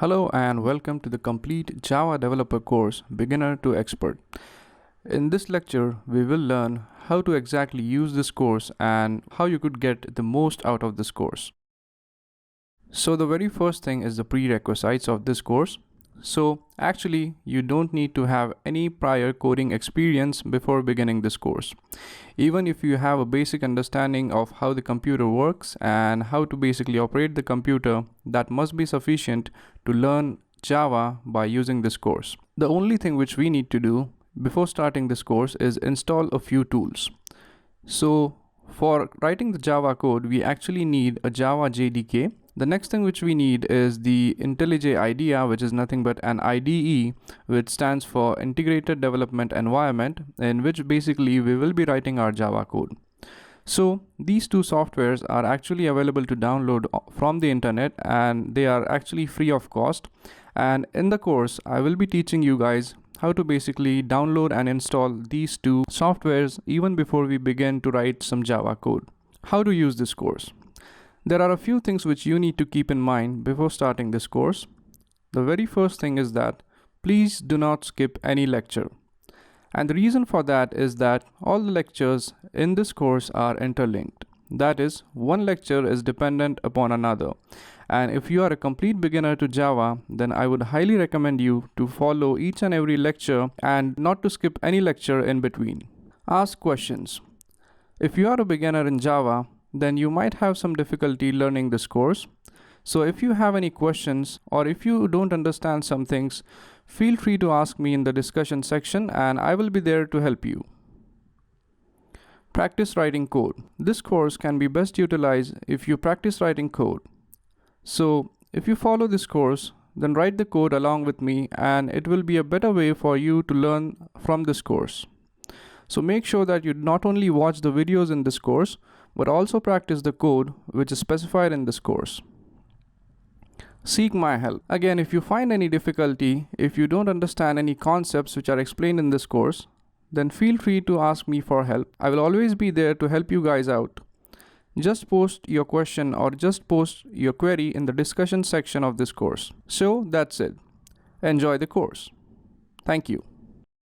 Hello and welcome to the complete Java developer course, Beginner to Expert. In this lecture, we will learn how to exactly use this course and how you could get the most out of this course. So the very first thing is the prerequisites of this course. So actually, you don't need to have any prior coding experience before beginning this course. Even if you have a basic understanding of how the computer works and how to basically operate the computer, that must be sufficient to learn Java by using this course. The only thing which we need to do before starting this course is install a few tools. So for writing the Java code, we actually need a Java JDK. The next thing which we need is the IntelliJ IDEA, which is nothing but an IDE, which stands for Integrated Development Environment, in which basically we will be writing our Java code. So these two softwares are actually available to download from the internet, and they are actually free of cost. And in the course, I will be teaching you guys how to basically download and install these two softwares even before we begin to write some Java code. How to use this course? There are a few things which you need to keep in mind before starting this course. The very first thing is that please do not skip any lecture. And the reason for that is that all the lectures in this course are interlinked. That is, one lecture is dependent upon another. And if you are a complete beginner to Java, then I would highly recommend you to follow each and every lecture and not to skip any lecture in between. Ask questions. If you are a beginner in Java, then you might have some difficulty learning this course. So if you have any questions or if you don't understand some things, feel free to ask me in the discussion section and I will be there to help you. Practice writing code. This course can be best utilized if you practice writing code. So if you follow this course, then write the code along with me and it will be a better way for you to learn from this course. So make sure that you not only watch the videos in this course, but also practice the code which is specified in this course. Seek my help. Again, if you find any difficulty, if you don't understand any concepts which are explained in this course, then feel free to ask me for help. I will always be there to help you guys out. Just post your question or just post your query in the discussion section of this course. So that's it. Enjoy the course. Thank you.